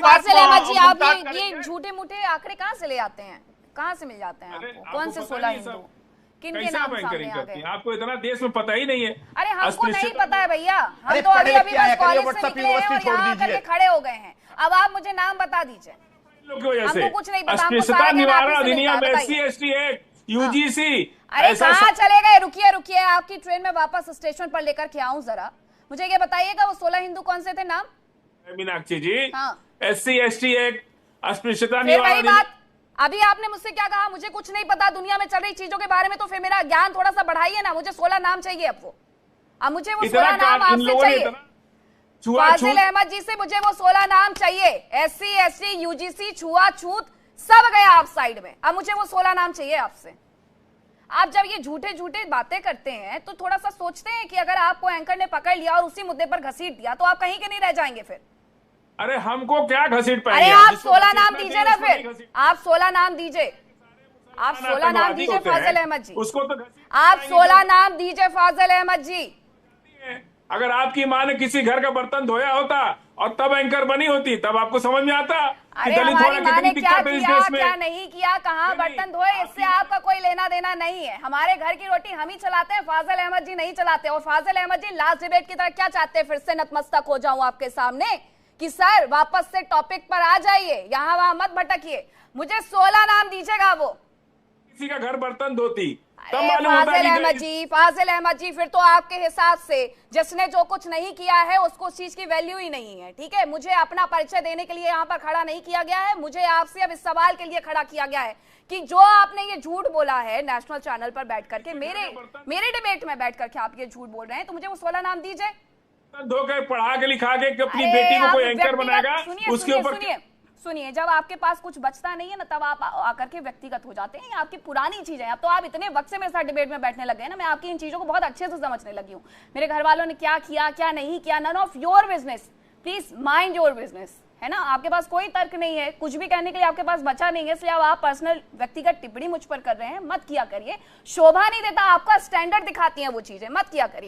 फाजिल अहमद जी, आप ये झूठे मूठे आंकड़े कहाँ से ले आते हैं, कहाँ से मिल जाते हैं आपको? कौन से 16 हिंदू, किन के नाम सामने आ गए? आपको इतना देश में पता ही नहीं है। अरे हमको नहीं पता है भैया, हम तो अभी अभी बस कॉलेज से निकले हैं और यहाँ आकर के खड़े हो गए हैं। अब आप मुझे नाम बता दीजिए। हमको कुछ नहीं पता, हमको सारा निवारण अधिनियम, SC/ST एक्ट, UGC। अरे कहाँ चले गए? रुकिए रुकिए, आपकी ट्रेन में वापस स्टेशन पर लेकर के आऊं जरा। मुझे ये बताइएगा वो 16 हिंदू कौन से थे नाम? मीनाक्षी जी, हाँ। SC/ST एक्ट, अस्पृश्यता निवारण। बात अभी आपने मुझसे क्या कहा? मुझे कुछ नहीं पता दुनिया में चल रही चीजों के बारे में, तो फिर मेरा ज्ञान थोड़ा सा बढ़ाइए ना। मुझे 16 नाम चाहिए अब मुझे वो 16 नाम आपसे चाहिए। फाजिल अहमद जी से मुझे वो 16 नाम चाहिए। SC/ST, UGC, छुआछूत सब गया आप साइड में। अब मुझे वो 16 नाम चाहिए आपसे। आप जब ये झूठे झूठे बातें करते हैं तो थोड़ा सा सोचते हैं कि अगर आपको एंकर ने पकड़ लिया और उसी मुद्दे पर घसीट दिया तो आप कहीं के नहीं रह जाएंगे फिर। अरे हमको क्या घसीट पाएंगे? अरे आप 16 नाम दीजिए ना, फिर आप 16 नाम दीजिए। आप 16 नाम दीजिए फाजिल अहमद जी। उसको तो आप 16 नाम दीजिए फाजिल अहमद जी। अगर आपकी माँ ने किसी घर का बर्तन धोया होता और तब एंकर बनी होती, तब आपको समझ में आता। अरे हमारी माँ ने क्या किया क्या नहीं किया, कहाँ बर्तन धोए, इससे आपका कोई लेना देना नहीं है। हमारे घर की रोटी हम ही चलाते हैं, फाजिल अहमद जी नहीं चलाते। और फाजिल अहमद जी लास्ट डिबेट की तरह क्या चाहते हैं? फिर से नतमस्तक हो जाऊं आपके सामने कि सर वापस से टॉपिक पर आ जाइए, यहाँ वहां मत भटकिए। मुझे 16 नाम दीजिएगा। वो किसी का घर बर्तन धोती, फाजिल अहमद जी, फिर तो आपके हिसाब से जिसने जो कुछ नहीं किया है उसको उस चीज की वैल्यू ही नहीं है। ठीक है, मुझे अपना परिचय देने के लिए यहाँ पर खड़ा नहीं किया गया है। मुझे आपसे अब इस सवाल के लिए खड़ा किया गया है कि जो आपने ये झूठ बोला है नेशनल चैनल पर बैठ करके, मेरे डिबेट में बैठ करके आप ये झूठ बोल रहे हैं, तो मुझे वो 16 नाम दीजिए। धोकर पढ़ा के लिखा के अपनी बेटी को कोई एंकर बनाएगा, उसके ऊपर सुनिए, जब आपके पास कुछ बचता नहीं है ना, तब आप आकर के व्यक्तिगत हो जाते हैं। ये आपकी पुरानी चीज है। अब तो आप इतने वक्त से मेरे साथ डिबेट में बैठने लगे हैं ना, मैं आपकी इन चीजों को बहुत अच्छे से समझने लगी हूँ। मेरे घर वालों ने क्या किया क्या नहीं किया, none of your business. Please mind your business, है ना। आपके पास कोई तर्क नहीं है, कुछ भी कहने के लिए आपके पास बचा नहीं है, इसलिए आप पर्सनल व्यक्तिगत टिप्पणी मुझ पर कर रहे हैं। मत किया करिए, शोभा नहीं देता। आपका स्टैंडर्ड दिखाती है वो चीजें, मत किया करिए।